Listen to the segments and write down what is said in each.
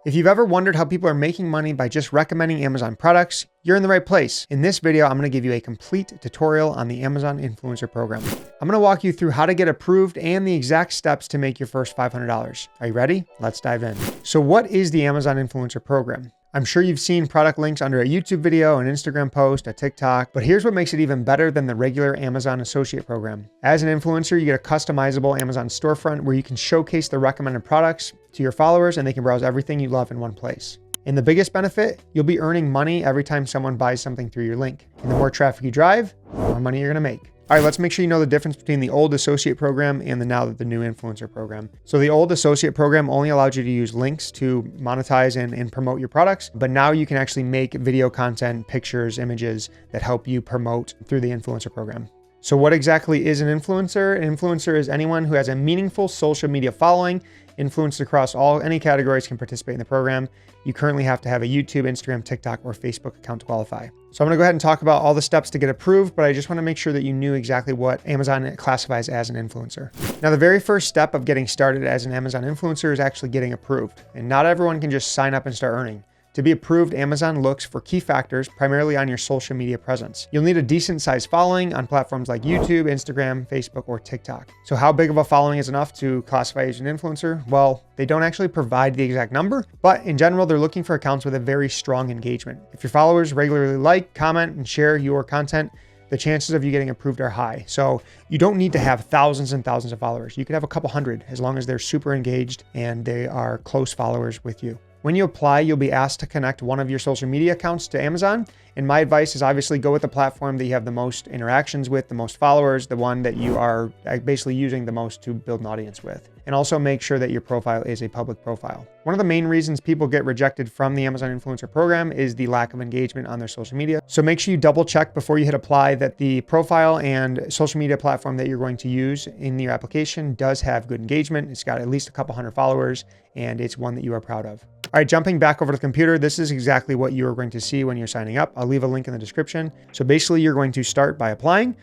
If you've ever wondered how people are making money by just recommending Amazon products, you're in the right place. In this video, I'm going to give you a complete tutorial on the Amazon Influencer Program. I'm going to walk you through how to get approved and the exact steps to make your first $500. Are you ready? Let's dive in. So what is the Amazon Influencer Program? I'm sure you've seen product links under a YouTube video, an Instagram post, a TikTok, but here's what makes it even better than the regular Amazon Associate Program. As an influencer, you get a customizable Amazon storefront where you can showcase the recommended products to your followers and they can browse everything you love in one place. And the biggest benefit, you'll be earning money every time someone buys something through your link. And the more traffic you drive, the more money you're gonna make. All right, let's make sure you know the difference between the old associate program and the new influencer program. So the old associate program only allowed you to use links to monetize and promote your products, but now you can actually make video content, pictures, images that help you promote through the influencer program. So what exactly is an influencer? An influencer is anyone who has a meaningful social media following, influenced across any categories can participate in the program. You currently have to have a YouTube, Instagram, TikTok, or Facebook account to qualify. So I'm gonna go ahead and talk about all the steps to get approved, but I just wanna make sure that you knew exactly what Amazon classifies as an influencer. Now, the very first step of getting started as an Amazon influencer is actually getting approved. And not everyone can just sign up and start earning. To be approved, Amazon looks for key factors primarily on your social media presence. You'll need a decent sized following on platforms like YouTube, Instagram, Facebook, or TikTok. So how big of a following is enough to classify as an influencer? Well, they don't actually provide the exact number, but in general, they're looking for accounts with a very strong engagement. If your followers regularly like, comment, and share your content, the chances of you getting approved are high. So you don't need to have thousands and thousands of followers. You could have a couple hundred as long as they're super engaged and they are close followers with you. When you apply, you'll be asked to connect one of your social media accounts to Amazon. And my advice is obviously go with the platform that you have the most interactions with, the most followers, the one that you are basically using the most to build an audience with. And also make sure that your profile is a public profile. One of the main reasons people get rejected from the Amazon Influencer Program is the lack of engagement on their social media. So make sure you double check before you hit apply that the profile and social media platform that you're going to use in your application does have good engagement. It's got at least a couple hundred followers and it's one that you are proud of. All right, jumping back over to the computer, this is exactly what you are going to see when you're signing up. I'll leave a link in the description. So basically you're going to start by applying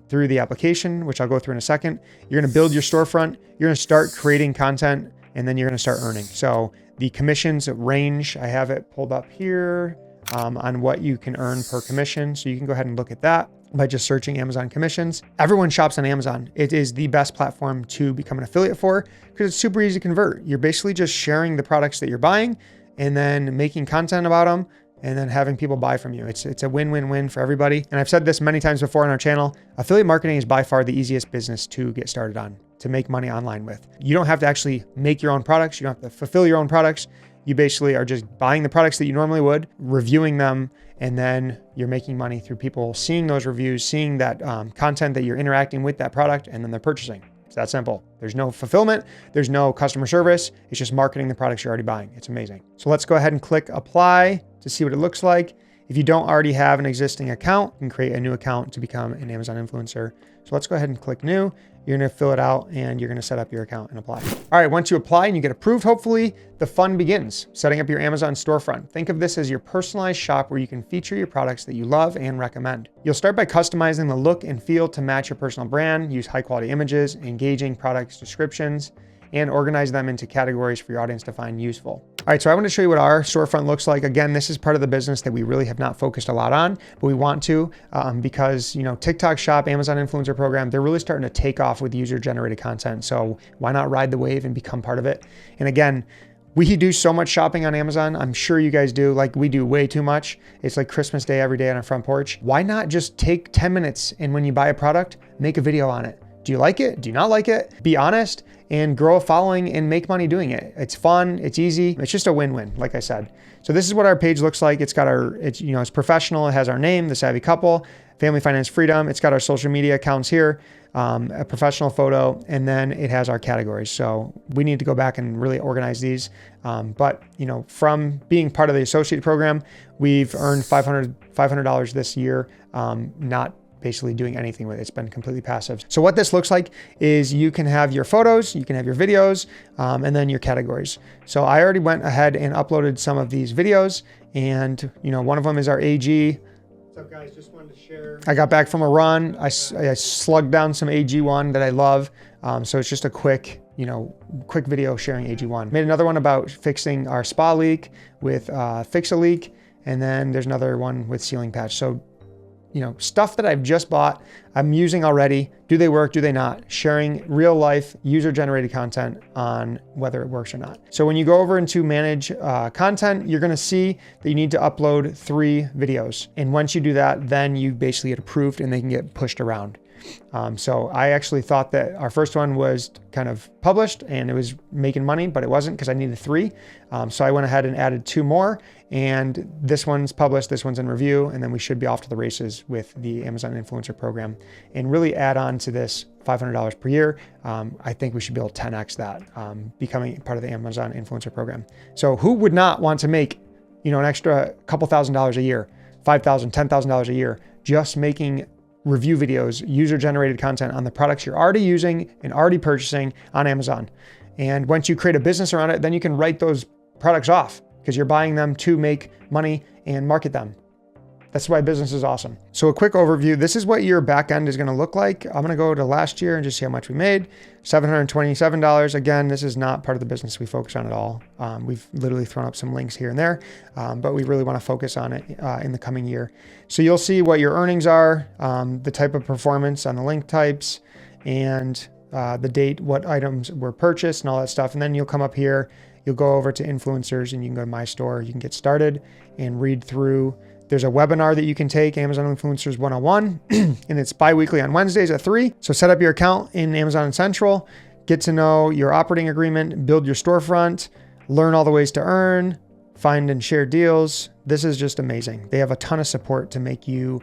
through the application, which I'll go through in a second. You're going to build your storefront. You're going to start creating content and then you're going to start earning. So the commissions range, I have it pulled up here on what you can earn per commission. So you can go ahead and look at that by just searching Amazon commissions. Everyone shops on Amazon. It is the best platform to become an affiliate for because it's super easy to convert. You're basically just sharing the products that you're buying and then making content about them and then having people buy from you. It's a win-win-win for everybody. And I've said this many times before on our channel, affiliate marketing is by far the easiest business to get started on, to make money online with. You don't have to actually make your own products. You don't have to fulfill your own products. You basically are just buying the products that you normally would, reviewing them, and then you're making money through people seeing those reviews, seeing that content that you're interacting with that product, and then they're purchasing. It's that simple. There's no fulfillment. There's no customer service. It's just marketing the products you're already buying. It's amazing. So let's go ahead and click apply to see what it looks like. If you don't already have an existing account, you can create a new account to become an Amazon influencer. So let's go ahead and click new. You're gonna fill it out and you're gonna set up your account and apply. All right, once you apply and you get approved, hopefully the fun begins. Setting up your Amazon storefront. Think of this as your personalized shop where you can feature your products that you love and recommend. You'll start by customizing the look and feel to match your personal brand, use high quality images, engaging products descriptions, and organize them into categories for your audience to find useful. All right, so I want to show you what our storefront looks like. Again, this is part of the business that we really have not focused a lot on, but we want to because, you know, TikTok Shop, Amazon Influencer Program, they're really starting to take off with user-generated content. So why not ride the wave and become part of it? And again, we do so much shopping on Amazon. I'm sure you guys do. Like, we do way too much. It's like Christmas Day every day on our front porch. Why not just take 10 minutes and when you buy a product, make a video on it? Do you like it? Do you not like it? Be honest and grow a following and make money doing it. It's fun, it's easy. It's just a win-win, like I said. So this is what our page looks like. It's got it's professional. It has our name, The Savvy Couple, Family Finance Freedom. It's got our social media accounts here, a professional photo, and then it has our categories. So we need to go back and really organize these. But you know, from being part of the associate program, we've earned $500 this year, not basically doing anything with it. It's been completely passive. So what this looks like is you can have your photos, you can have your videos, and then your categories. So I already went ahead and uploaded some of these videos, and you know, one of them is our AG. What's up, guys? Just wanted to share. I got back from a run. I slugged down some AG1 that I love. So it's just a quick quick video sharing AG1. Made another one about fixing our spa leak with Fix a Leak. And then there's another one with Ceiling Patch. So, stuff that I've just bought, I'm using already. Do they work? Do they not? Sharing real life user-generated content on whether it works or not. So when you go over into manage content, you're gonna see that you need to upload 3 videos. And once you do that, then you basically get approved and they can get pushed around. So I actually thought that our first one was kind of published and it was making money, but it wasn't because I needed 3. So I went ahead and added 2 more, and this one's published, this one's in review, and then we should be off to the races with the Amazon Influencer Program and really add on to this $500 per year. I think we should be able to 10x that, becoming part of the Amazon Influencer Program. So who would not want to make, an extra couple $1,000s a year, $5,000, $10,000 a year, just making review videos, user-generated content on the products you're already using and already purchasing on Amazon. And once you create a business around it, then you can write those products off because you're buying them to make money and market them. That's why business is awesome. So a quick overview. This is what your back end is going to look like. I'm going to go to last year and just see how much we made. $727. Again, this is not part of the business we focus on at all. We've literally thrown up some links here and there, but we really want to focus on it in the coming year. So you'll see what your earnings are, the type of performance on the link types, and the date, what items were purchased and all that stuff. And then you'll come up here, you'll go over to influencers and you can go to my store. You can get started and read through. There's a webinar that you can take, Amazon Influencers 101, and it's bi-weekly on Wednesdays at 3. So set up your account in Amazon Central, get to know your operating agreement, build your storefront, learn all the ways to earn, find and share deals. This is just amazing. They have a ton of support to make you,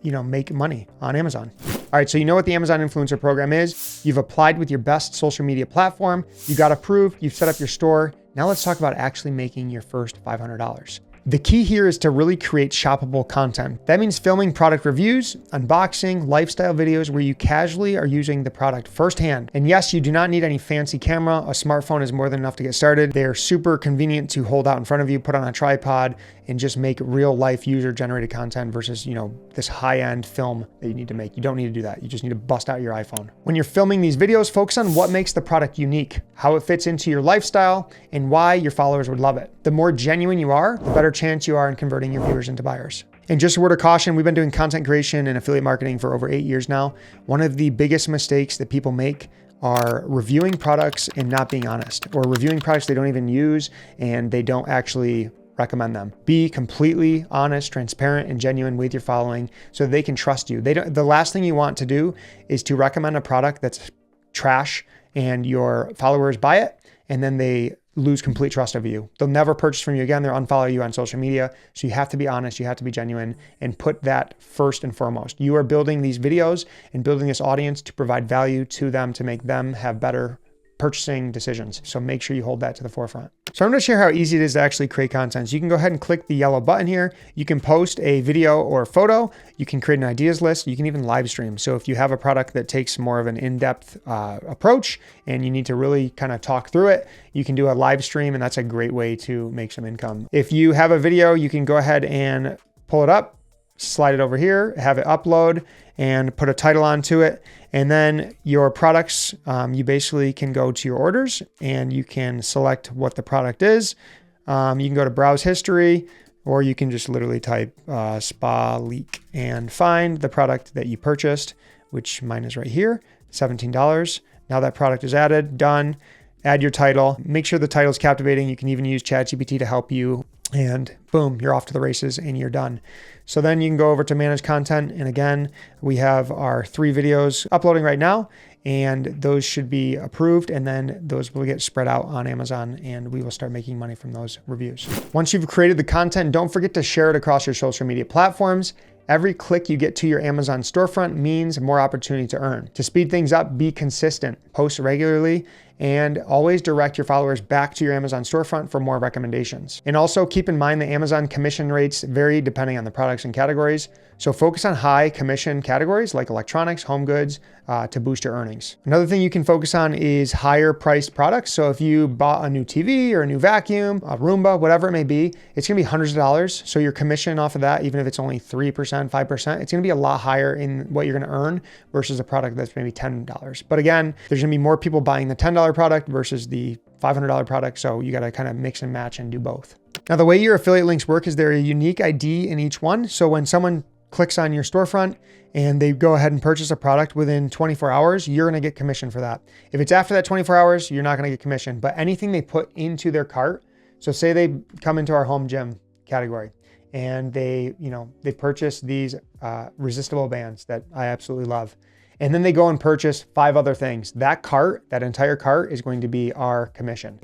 make money on Amazon. All right, so you know what the Amazon Influencer Program is. You've applied with your best social media platform. You got approved. You've set up your store. Now let's talk about actually making your first $500. The key here is to really create shoppable content. That means filming product reviews, unboxing, lifestyle videos where you casually are using the product firsthand. And yes, you do not need any fancy camera. A smartphone is more than enough to get started. They're super convenient to hold out in front of you, put on a tripod, and just make real life user generated content versus, this high-end film that you need to make. You don't need to do that. You just need to bust out your iPhone. When you're filming these videos, focus on what makes the product unique, how it fits into your lifestyle, and why your followers would love it. The more genuine you are, the better chance you are in converting your viewers into buyers. And just a word of caution, we've been doing content creation and affiliate marketing for over 8 years now. One of the biggest mistakes that people make are reviewing products and not being honest, or reviewing products they don't even use and they don't actually recommend them. Be completely honest, transparent, and genuine with your following so they can trust you. The last thing you want to do is to recommend a product that's trash and your followers buy it and then they lose complete trust of you. They'll never purchase from you again. They'll unfollow you on social media. So you have to be honest, you have to be genuine, and put that first and foremost. You are building these videos and building this audience to provide value to them, to make them have better purchasing decisions. So make sure you hold that to the forefront. So I'm going to share how easy it is to actually create content. So you can go ahead and click the yellow button here. You can post a video or a photo. You can create an ideas list. You can even live stream. So if you have a product that takes more of an in-depth approach and you need to really kind of talk through it, you can do a live stream, and that's a great way to make some income. If you have a video, you can go ahead and pull it up, slide it over here, have it upload, and put a title onto it. And then your products, you basically can go to your orders and you can select what the product is. You can go to browse history, or you can just literally type spa leak and find the product that you purchased, which mine is right here, $17. Now that product is added, done. Add your title. Make sure the title is captivating. You can even use ChatGPT to help you, and boom, you're off to the races and you're done. So then you can go over to manage content. And again, we have our 3 videos uploading right now, and those should be approved. And then those will get spread out on Amazon and we will start making money from those reviews. Once you've created the content, don't forget to share it across your social media platforms. Every click you get to your Amazon storefront means more opportunity to earn. To speed things up, be consistent, post regularly, and always direct your followers back to your Amazon storefront for more recommendations. And also keep in mind that Amazon commission rates vary depending on the products and categories. So focus on high commission categories like electronics, home goods, to boost your earnings. Another thing you can focus on is higher priced products. So if you bought a new TV or a new vacuum, a Roomba, whatever it may be, it's gonna be hundreds of dollars. So your commission off of that, even if it's only 3%, 5%, it's gonna be a lot higher in what you're gonna earn versus a product that's maybe $10. But again, there's gonna be more people buying the $10 product versus the $500 product. So you gotta kind of mix and match and do both. Now, the way your affiliate links work is there a unique ID in each one. So when someone clicks on your storefront and they go ahead and purchase a product within 24 hours, you're gonna get commission for that. If it's after that 24 hours, you're not gonna get commission, but anything they put into their cart, so say they come into our home gym category and they purchase these resistible bands that I absolutely love. And then they go and purchase 5 other things. That cart, that entire cart is going to be our commission.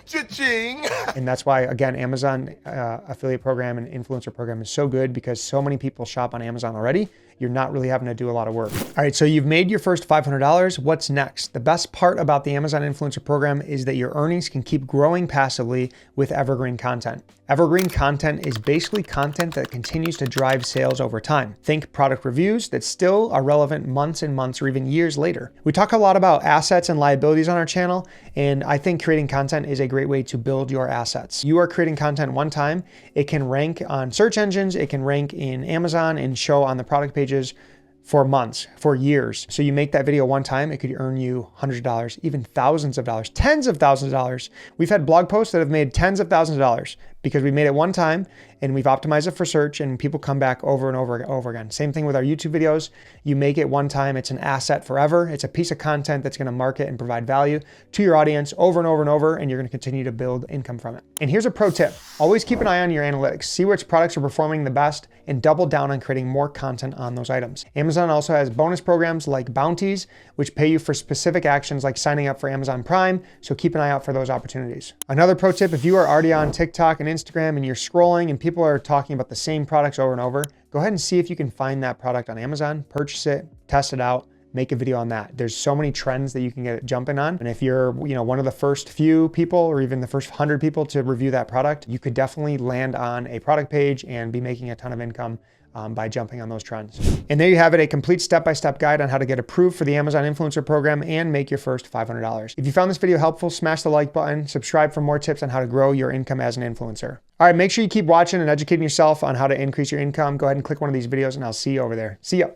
Cha-ching! And that's why, again, Amazon affiliate program and influencer program is so good because so many people shop on Amazon already. You're not really having to do a lot of work. All right, so you've made your first $500. What's next? The best part about the Amazon influencer program is that your earnings can keep growing passively with evergreen content. Evergreen content is basically content that continues to drive sales over time. Think product reviews that still are relevant months and months or even years later. We talk a lot about assets and liabilities on our channel, and I think creating content is a great way to build your assets. You are creating content one time, it can rank on search engines, it can rank in Amazon and show on the product pages for months, for years. So you make that video one time, it could earn you hundreds of dollars, even thousands of dollars, tens of thousands of dollars. We've had blog posts that have made tens of thousands of dollars because we made it one time and we've optimized it for search and people come back over and over again. Same thing with our YouTube videos. You make it one time, it's an asset forever. It's a piece of content that's gonna market and provide value to your audience over and over and over, and you're gonna continue to build income from it. And here's a pro tip. Always keep an eye on your analytics. See which products are performing the best and double down on creating more content on those items. Amazon also has bonus programs like bounties, which pay you for specific actions like signing up for Amazon Prime. So keep an eye out for those opportunities. Another pro tip, if you are already on TikTok and Instagram and you're scrolling and people are talking about the same products over and over, go ahead and see if you can find that product on Amazon, purchase it, test it out, make a video on that. There's so many trends that you can get jumping on. And if you're one of the first few people or even the first 100 people to review that product, you could definitely land on a product page and be making a ton of income by jumping on those trends. And there you have it, a complete step-by-step guide on how to get approved for the Amazon Influencer Program and make your first $500. If you found this video helpful, smash the like button, subscribe for more tips on how to grow your income as an influencer. All right, make sure you keep watching and educating yourself on how to increase your income. Go ahead and click one of these videos and I'll see you over there. See ya.